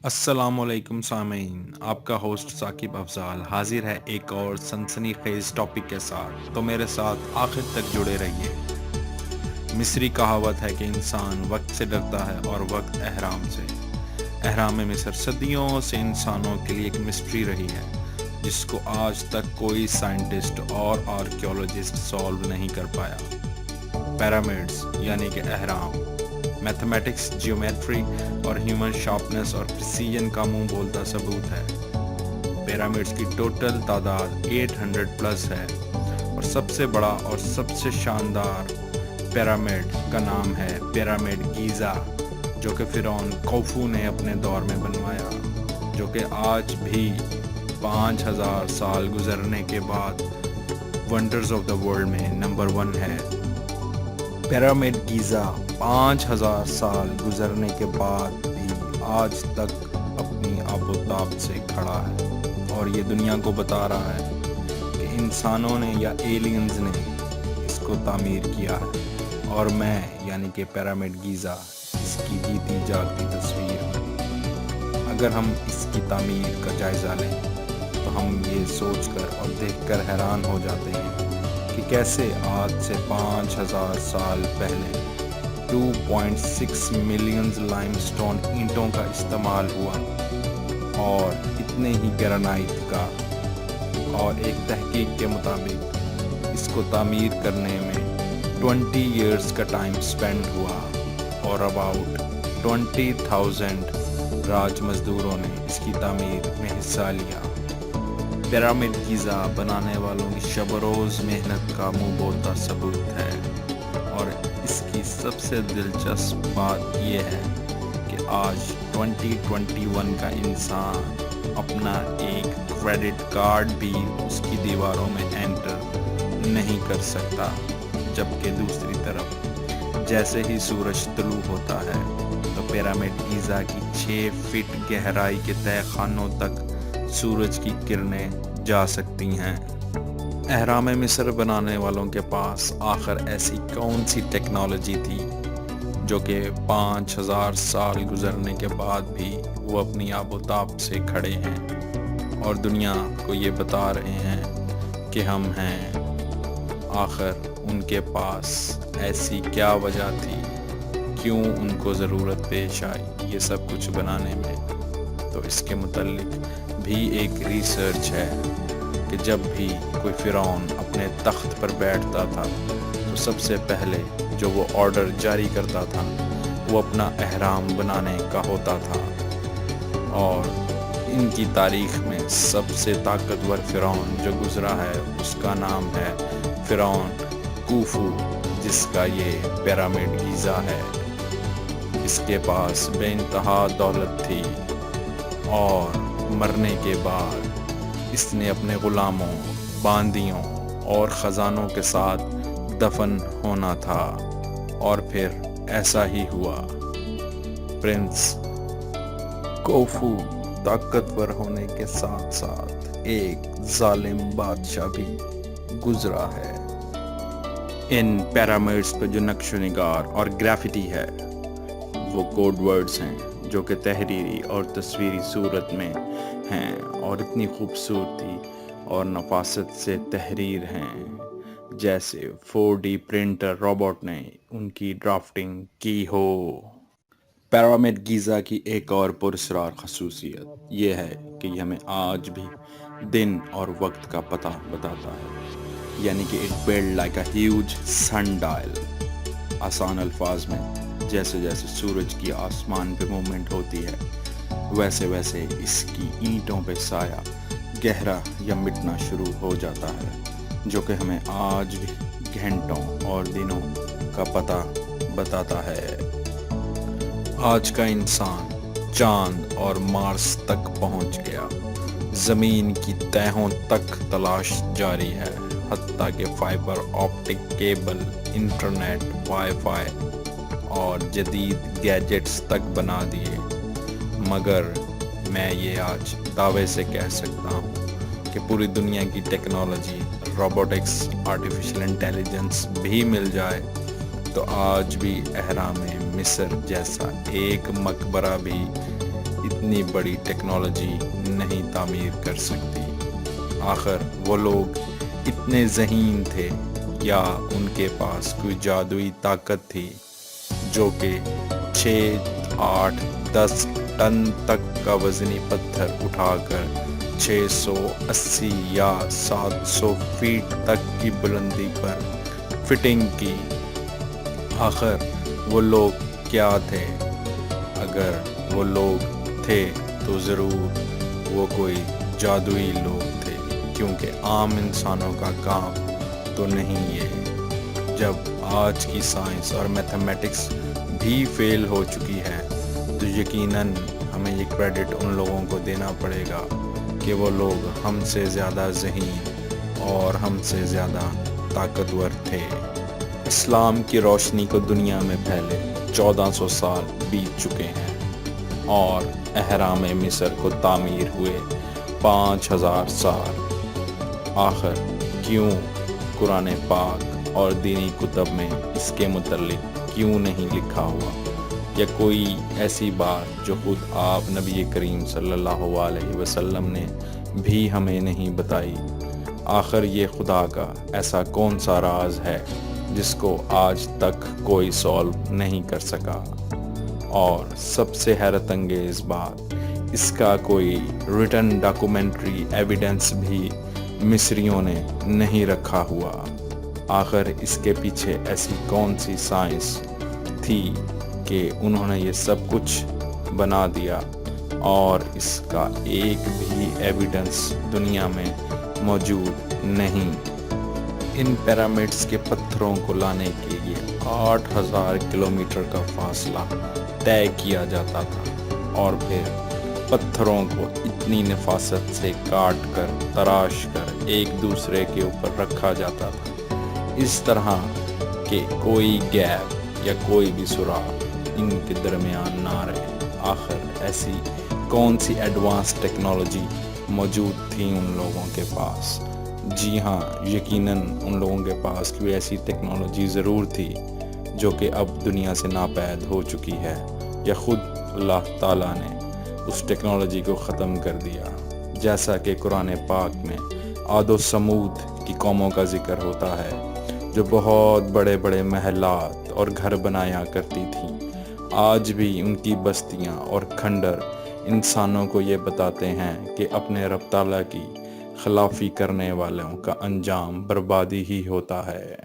السلام علیکم سامعین، آپ کا ہوسٹ ثاقب افضال حاضر ہے ایک اور سنسنی خیز ٹاپک کے ساتھ، تو میرے ساتھ آخر تک جڑے رہیے۔ مصری کہاوت ہے کہ انسان وقت سے ڈرتا ہے اور وقت احرام سے۔ احرام مصر صدیوں سے انسانوں کے لیے ایک مسٹری رہی ہے، جس کو آج تک کوئی سائنٹسٹ اور آرکیولوجسٹ سالو نہیں کر پایا۔ پیرامڈز یعنی کہ اہرام، میتھمیٹکس، جیومیٹری اور ہیومن شارپنس اور پریسیجن کا منہ بولتا ثبوت ہے۔ پیرامڈز کی ٹوٹل تعداد 800 پلس ہے، اور سب سے بڑا اور سب سے شاندار پیرامڈ کا نام ہے پیرامڈ گیزا، جو کہ فرعون خوفو نے اپنے دور میں بنوایا، جو کہ آج بھی 5000 سال گزرنے کے بعد ونڈرز آف دا ورلڈ میں نمبر 1 ہے۔ پیرامڈ گیزا 5000 سال گزرنے کے بعد بھی آج تک اپنی آب و تاب سے کھڑا ہے، اور یہ دنیا کو بتا رہا ہے کہ انسانوں نے یا ایلینز نے اس کو تعمیر کیا ہے، اور میں یعنی کہ پیرامڈ گیزا اس کی جیتی جاگتی تصویر ہوں۔ اگر ہم اس کی تعمیر کا جائزہ لیں تو ہم یہ سوچ کر اور دیکھ کر حیران ہو جاتے ہیں کہ کیسے آج سے 5000 سال پہلے 2.6 ملین لائم سٹون اینٹوں کا استعمال ہوا، اور اتنے ہی گرانائٹ کا، اور ایک تحقیق کے مطابق اس کو تعمیر کرنے میں 20 ایئرز کا ٹائم سپینڈ ہوا، اور اباؤٹ 20,000 راج مزدوروں نے اس کی تعمیر میں حصہ لیا۔ پیرامڈ گیزا بنانے والوں کی شب و روز محنت کا منہ بولتا ثبوت ہے، اور اس کی سب سے دلچسپ بات یہ ہے کہ آج 2021 کا انسان اپنا ایک کریڈٹ کارڈ بھی اس کی دیواروں میں انٹر نہیں کر سکتا، جبکہ دوسری طرف جیسے ہی سورج طلوع ہوتا ہے تو پیرامڈ گیزا کی 6 فٹ گہرائی کے تہہ خانوں تک سورج کی کرنیں جا سکتی ہیں۔ اہرام مصر بنانے والوں کے پاس آخر ایسی کون سی ٹیکنالوجی تھی جو کہ 5000 سال گزرنے کے بعد بھی وہ اپنی آب و تاب سے کھڑے ہیں، اور دنیا کو یہ بتا رہے ہیں کہ ہم ہیں۔ آخر ان کے پاس ایسی کیا وجہ تھی، کیوں ان کو ضرورت پیش آئی یہ سب کچھ بنانے میں؟ تو اس کے متعلق بھی ایک ریسرچ ہے کہ جب بھی کوئی فرعون اپنے تخت پر بیٹھتا تھا تو سب سے پہلے جو وہ آرڈر جاری کرتا تھا وہ اپنا اہرام بنانے کا ہوتا تھا، اور ان کی تاریخ میں سب سے طاقتور فرعون جو گزرا ہے اس کا نام ہے فرعون خوفو، جس کا یہ پیرامڈ گیزا ہے۔ اس کے پاس بے انتہا دولت تھی، اور مرنے کے بعد اس نے اپنے غلاموں، باندیوں اور خزانوں کے ساتھ دفن ہونا تھا، اور پھر ایسا ہی ہوا۔ پرنس خوفو طاقتور ہونے کے ساتھ ساتھ ایک ظالم بادشاہ بھی گزرا ہے۔ ان پیرامڈز پہ جو نقش و نگار اور گرافٹی ہے وہ کوڈ ورڈز ہیں جو کہ تحریری اور تصویری صورت میں ہیں، اور اتنی خوبصورتی اور نفاست سے تحریر ہیں جیسے 4D پرنٹر روبوٹ نے ان کی ڈرافٹنگ کی ہو۔ پیرامڈ گیزا کی ایک اور پراسرار خصوصیت یہ ہے کہ یہ ہمیں آج بھی دن اور وقت کا پتہ بتاتا ہے، یعنی کہ it build like a huge sundial. آسان الفاظ میں جیسے جیسے سورج کی آسمان پہ موومنٹ ہوتی ہے، ویسے ویسے اس کی اینٹوں پہ سایہ گہرا یا مٹنا شروع ہو جاتا ہے، جو کہ ہمیں آج بھی گھنٹوں اور دنوں کا پتہ بتاتا ہے۔ آج کا انسان چاند اور مارس تک پہنچ گیا، زمین کی تہوں تک تلاش جاری ہے، حتیٰ کہ fibre optic cable, internet, wi fi اور جدید گیجٹس تک بنا دیے، مگر میں یہ آج دعوے سے کہہ سکتا ہوں کہ پوری دنیا کی ٹیکنالوجی، روبوٹکس، آرٹیفیشل انٹیلیجنس بھی مل جائے تو آج بھی اہرام مصر جیسا ایک مقبرہ بھی اتنی بڑی ٹیکنالوجی نہیں تعمیر کر سکتی۔ آخر وہ لوگ اتنے ذہین تھے یا ان کے پاس کوئی جادوئی طاقت تھی جو کہ 6، 8، 10 ٹن تک کا وزنی پتھر اٹھا کر 680 یا 700 فیٹ تک کی بلندی پر فٹنگ کی۔ آخر وہ لوگ کیا تھے؟ اگر وہ لوگ تھے تو ضرور وہ کوئی جادوئی لوگ تھے، کیونکہ عام انسانوں کا کام تو نہیں یہ۔ جب آج کی سائنس اور میتھمیٹکس بھی فیل ہو چکی ہے تو یقیناً ہمیں یہ کریڈٹ ان لوگوں کو دینا پڑے گا کہ وہ لوگ ہم سے زیادہ ذہین اور ہم سے زیادہ طاقتور تھے۔ اسلام کی روشنی کو دنیا میں پھیلے 1400 سال بیت چکے ہیں اور اہرام مصر کو تعمیر ہوئے 5000 سال۔ آخر کیوں قرآن پاک اور دینی کتب میں اس کے متعلق کیوں نہیں لکھا ہوا، یا کوئی ایسی بات جو خود آپ نبی کریم صلی اللہ علیہ وسلم نے بھی ہمیں نہیں بتائی؟ آخر یہ خدا کا ایسا کون سا راز ہے جس کو آج تک کوئی سولو نہیں کر سکا؟ اور سب سے حیرت انگیز بات، اس کا کوئی ریٹن ڈاکومنٹری ایویڈنس بھی مصریوں نے نہیں رکھا ہوا۔ آخر اس کے پیچھے ایسی کون سی سائنس تھی کہ انہوں نے یہ سب کچھ بنا دیا اور اس کا ایک بھی ایویڈنس دنیا میں موجود نہیں؟ ان پیرامڈس کے پتھروں کو لانے کے لیے 8000 کلومیٹر کا فاصلہ طے کیا جاتا تھا اور پھر پتھروں کو اتنی نفاست سے کاٹ کر تراش کر ایک دوسرے کے اوپر رکھا جاتا تھا، اس طرح کہ کوئی گیپ یا کوئی بھی سوراخ ان کے درمیان نہ رہے۔ آخر ایسی کون سی ایڈوانس ٹیکنالوجی موجود تھی ان لوگوں کے پاس؟ جی ہاں، یقیناً ان لوگوں کے پاس کوئی ایسی ٹیکنالوجی ضرور تھی جو کہ اب دنیا سے ناپید ہو چکی ہے، یا خود اللہ تعالیٰ نے اس ٹیکنالوجی کو ختم کر دیا۔ جیسا کہ قرآن پاک میں عاد و سمود کی قوموں کا ذکر ہوتا ہے جو بہت بڑے بڑے محلات اور گھر بنایا کرتی تھیں۔ آج بھی ان کی بستیاں اور کھنڈر انسانوں کو یہ بتاتے ہیں کہ اپنے رب تعالیٰ کی خلافی کرنے والوں کا انجام بربادی ہی ہوتا ہے۔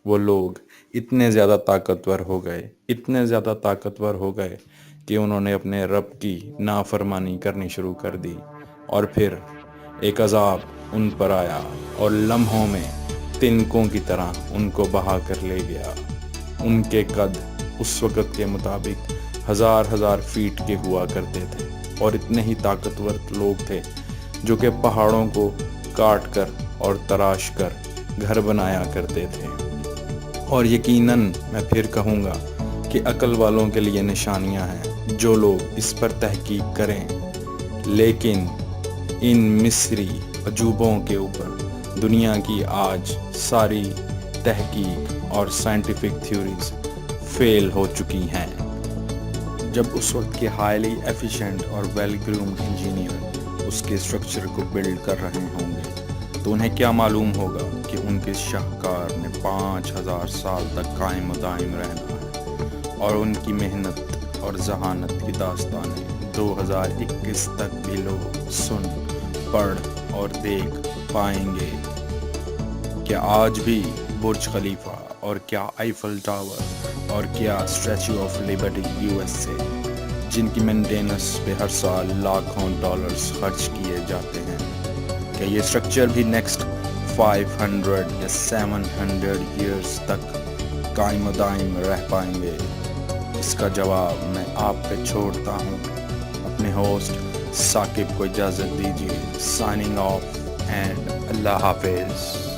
وہ لوگ اتنے زیادہ طاقتور ہو گئے کہ انہوں نے اپنے رب کی نافرمانی کرنی شروع کر دی، اور پھر ایک عذاب ان پر آیا اور لمحوں میں تنکوں کی طرح ان کو بہا کر لے گیا۔ ان کے قد اس وقت کے مطابق 1000 فیٹ کے ہوا کرتے تھے، اور اتنے ہی طاقتور لوگ تھے جو کہ پہاڑوں کو کاٹ کر اور تراش کر گھر بنایا کرتے تھے۔ اور یقیناً میں پھر کہوں گا کہ عقل والوں کے لیے نشانیاں ہیں جو لوگ اس پر تحقیق کریں، لیکن ان مصری عجوبوں کے اوپر دنیا کی آج ساری تحقیق اور سائنٹیفک تھیوریز فیل ہو چکی ہیں۔ جب اس وقت کے ہائیلی ایفیشینٹ اور ویل گرومڈ انجینئر اس کے اسٹرکچر کو بلڈ کر رہے ہوں گے تو انہیں کیا معلوم ہوگا کہ ان کے شاہکار نے 5000 سال تک قائم و دائم رہنا ہے، اور ان کی محنت اور ذہانت کی داستانیں 2021 تک بھی لوگ سن، پڑھ اور دیکھ پائیں گے۔ کیا آج بھی برج خلیفہ، اور کیا آئیفل ٹاور، اور کیا اسٹیچو آف لبرٹی USA، جن کی مینٹیننس پہ ہر سال لاکھوں ڈالرز خرچ کیے جاتے ہیں، کیا یہ اسٹرکچر بھی نیکسٹ 500 یا 700 ایئرز تک قائم و دائم رہ پائیں گے؟ اس کا جواب میں آپ پہ چھوڑتا ہوں۔ اپنے ہوسٹ ثاقب کو اجازت دیجیے۔ سائننگ آف اینڈ اللہ حافظ۔